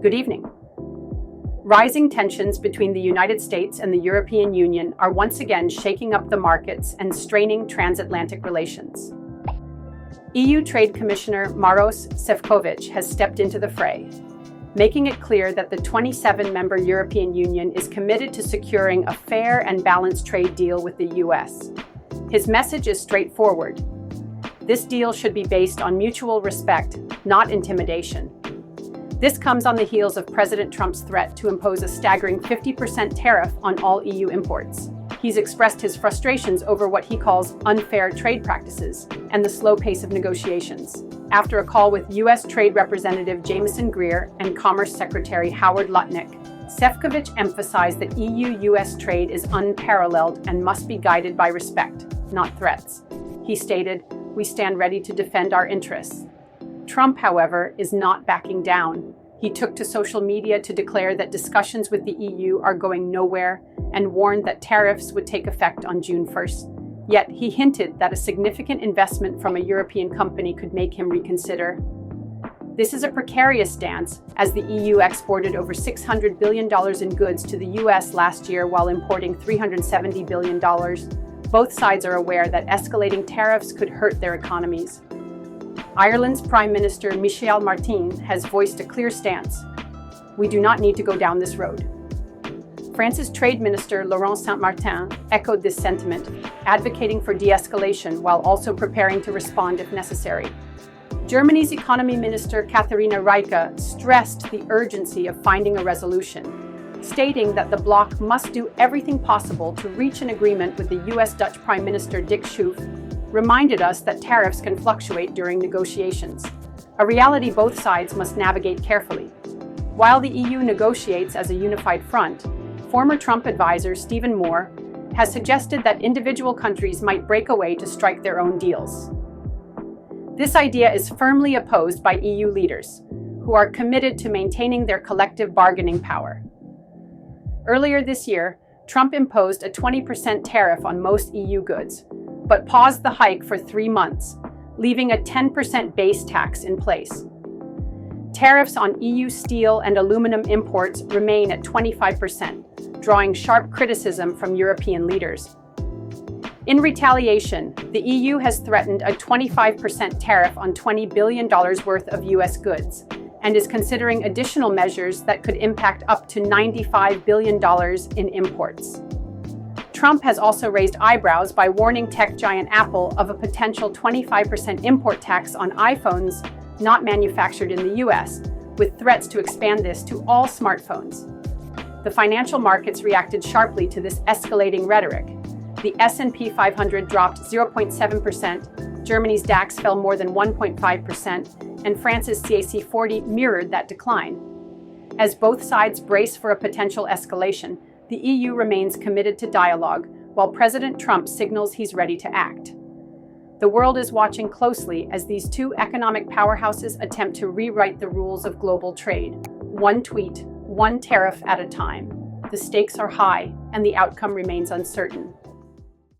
Good evening. Rising tensions between the United States and the European Union are once again shaking up the markets and straining transatlantic relations. EU Trade Commissioner Maros Sefcovic has stepped into the fray, making it clear that the 27-member European Union is committed to securing a fair and balanced trade deal with the US. His message is straightforward. This deal should be based on mutual respect, not intimidation. This comes on the heels of President Trump's threat to impose a staggering 50% tariff on all EU imports. He's expressed his frustrations over what he calls unfair trade practices and the slow pace of negotiations. After a call with U.S. Trade Representative Jameson Greer and Commerce Secretary Howard Lutnick, Sefcovic emphasized that EU-US trade is unparalleled and must be guided by respect, not threats. He stated, "We stand ready to defend our interests." Trump, however, is not backing down. He took to social media to declare that discussions with the EU are going nowhere and warned that tariffs would take effect on June 1st. Yet he hinted that a significant investment from a European company could make him reconsider. This is a precarious stance, as the EU exported over $600 billion in goods to the US last year while importing $370 billion. Both sides are aware that escalating tariffs could hurt their economies. Ireland's Prime Minister Michel Martin has voiced a clear stance. We do not need to go down this road. France's Trade Minister Laurent Saint-Martin echoed this sentiment, advocating for de-escalation while also preparing to respond if necessary. Germany's Economy Minister Katharina Reiche stressed the urgency of finding a resolution, stating that the bloc must do everything possible to reach an agreement with the US Dutch Prime Minister Dick Schoof, reminded us that tariffs can fluctuate during negotiations, a reality both sides must navigate carefully. While the EU negotiates as a unified front, former Trump advisor Stephen Moore has suggested that individual countries might break away to strike their own deals. This idea is firmly opposed by EU leaders, who are committed to maintaining their collective bargaining power. Earlier this year, Trump imposed a 20% tariff on most EU goods, but paused the hike for 3 months, leaving a 10% base tax in place. Tariffs on EU steel and aluminum imports remain at 25%, drawing sharp criticism from European leaders. In retaliation, the EU has threatened a 25% tariff on $20 billion worth of US goods, and is considering additional measures that could impact up to $95 billion in imports. Trump has also raised eyebrows by warning tech giant Apple of a potential 25% import tax on iPhones not manufactured in the US, with threats to expand this to all smartphones. The financial markets reacted sharply to this escalating rhetoric. The S&P 500 dropped 0.7%, Germany's DAX fell more than 1.5%, and France's CAC 40 mirrored that decline. As both sides brace for a potential escalation, the EU remains committed to dialogue, while President Trump signals he's ready to act. The world is watching closely as these two economic powerhouses attempt to rewrite the rules of global trade, one tweet, one tariff at a time. The stakes are high, and the outcome remains uncertain.